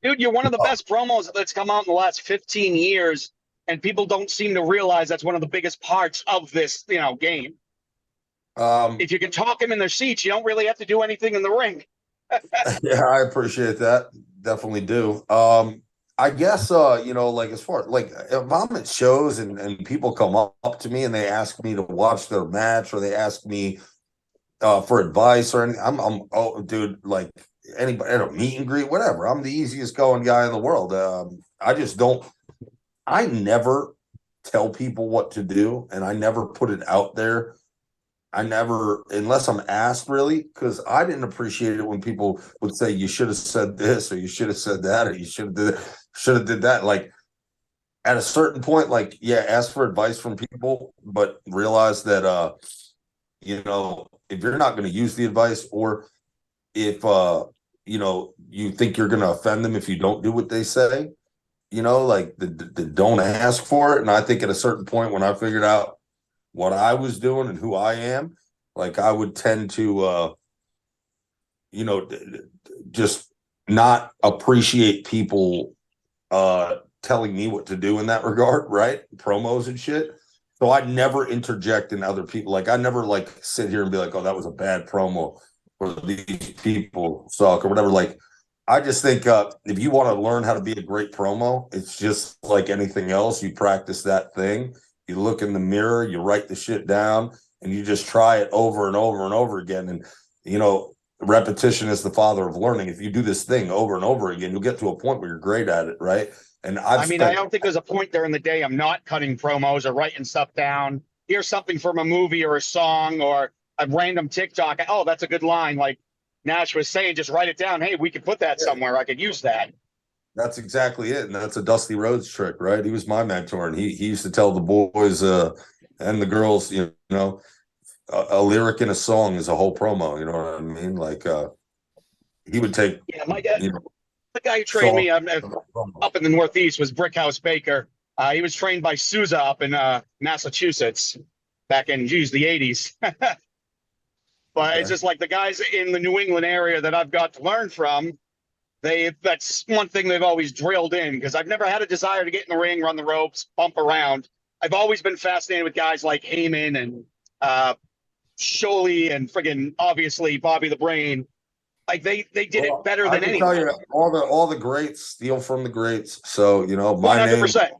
Dude, you're one of the best promos that's come out in the last 15 years, and people don't seem to realize that's one of the biggest parts of this, game. Um, If you can talk them in their seats, you don't really have to do anything in the ring. yeah, I appreciate that. Definitely do. I guess like as far like if I'm at shows and people come up to me and they ask me to watch their match or they ask me for advice or anything, I'm oh dude, like anybody at a meet and greet, whatever. I'm the easiest going guy in the world. I just don't I never tell people what to do and I never put it out there. I never, unless I'm asked really, because I didn't appreciate it when people would say you should have said this or you should have said that or you should have did that. Like at a certain point, like yeah, ask for advice from people, but realize that if you're not going to use the advice or if you think you're going to offend them if you don't do what they say, like the don't ask for it. And I think at a certain point when I figured out what I was doing and who I am, like I would tend to, just not appreciate people telling me what to do in that regard, right? Promos and shit. So I never interject in other people. Like I never like sit here and be like, oh, that was a bad promo or these people suck or whatever. Like I just think if you want to learn how to be a great promo, it's just like anything else. You practice that thing. You look in the mirror, you write the shit down, and you just try it over and over and over again. And, repetition is the father of learning. If you do this thing over and over again, you'll get to a point where you're great at it, right? And I've I mean, I spent, don't think there's a point during the day I'm not cutting promos or writing stuff down. Here's something from a movie or a song or a random TikTok. Oh, that's a good line. Like Nash was saying, just write it down. Hey, we could put that yeah, somewhere. I could use that. that's exactly it. And that's a Dusty Rhodes trick, right? He was my mentor, and he used to tell the boys and the girls, a lyric in a song is a whole promo. You know what I mean? Like he would take Yeah, my dad, you know the guy who trained song. me up in the Northeast was Brickhouse Baker. He was trained by Sousa up in Massachusetts back in, geez, the 80s. But it's Okay. just like the guys in the New England area that I've got to learn from. That's one thing they've always drilled in because I've never had a desire to get in the ring, run the ropes, bump around. I've always been fascinated with guys like Heyman and Sholey and friggin' obviously Bobby the Brain. Like they did it Well, better I than can tell anyone. you all the greats steal from the greats. So One my hundred name percent.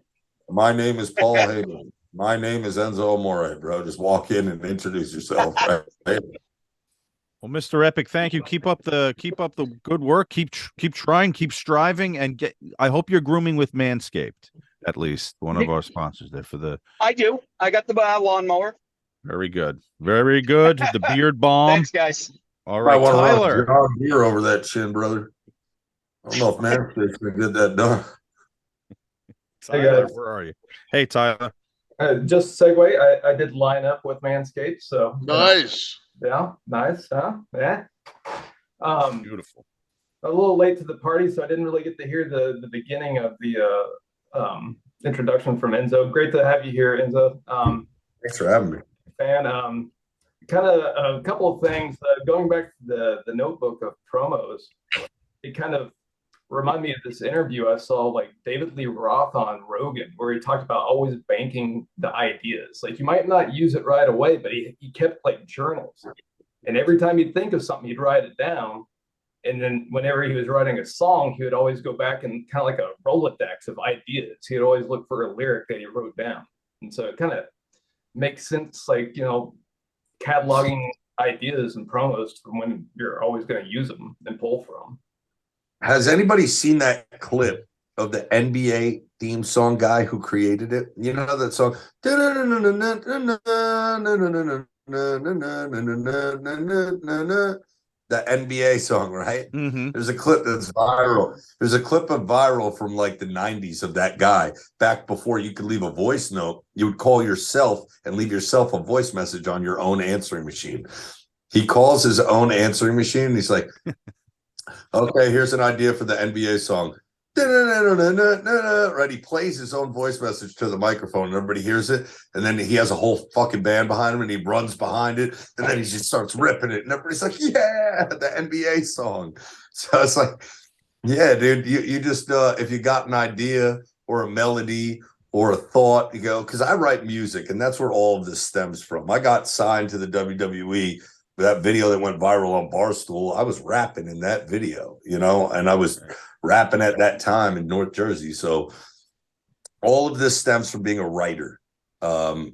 my name is Paul Heyman. My name is Enzo Amore, bro. Just walk in and introduce yourself, right? Well, Mr. Epic, thank you. Keep up the good work. Keep trying, keep striving, and get. I hope you're grooming with Manscaped, at least one of our sponsors there for the. I do. I got the lawnmower. Very good, very good. The beard balm. Thanks, guys. All I right, want to run a Tyler. John Deere over that chin, brother. I don't know if Manscaped's gonna get that done. Hey Tyler, guys, where are you? Hey, Tyler. just segue. I did line up with Manscaped, so Nice. yeah, nice, huh? Yeah. Beautiful. A little late to the party, so I didn't really get to hear the beginning of the introduction from Enzo. Great to have you here, Enzo. Thanks for having me. Fan. Kind of a couple of things. Going back to the notebook of promos, it kind of reminded me of this interview I saw, like David Lee Roth on Rogan, where he talked about always banking the ideas. Like you might not use it right away, but he kept like journals, and every time he'd think of something, he'd write it down. And then whenever he was writing a song, he would always go back and kind of like a Rolodex of ideas. He'd always look for a lyric that he wrote down. And so it kind of makes sense, like, cataloging ideas and promos from when you're always going to use them and pull from. Has anybody seen that clip of the NBA theme song guy who created it? You know that song? The NBA song, right? Mm-hmm. There's a clip that's viral. There's a clip of viral from like the 90s of that guy back before you could leave a voice note. You would call yourself and leave yourself a voice message on your own answering machine. He calls his own answering machine and he's like, okay, here's an idea for the NBA song. Right, he plays his own voice message to the microphone and everybody hears it, and then he has a whole fucking band behind him and he runs behind it, and then he just starts ripping it and everybody's like, yeah, the NBA song. So it's like Yeah, dude. You just if you got an idea or a melody or a thought, you go, because I write music and that's where all of this stems from. I got signed to the WWE. That video that went viral on Barstool, I was rapping in that video, and I was rapping at that time in North Jersey. So all of this stems from being a writer. And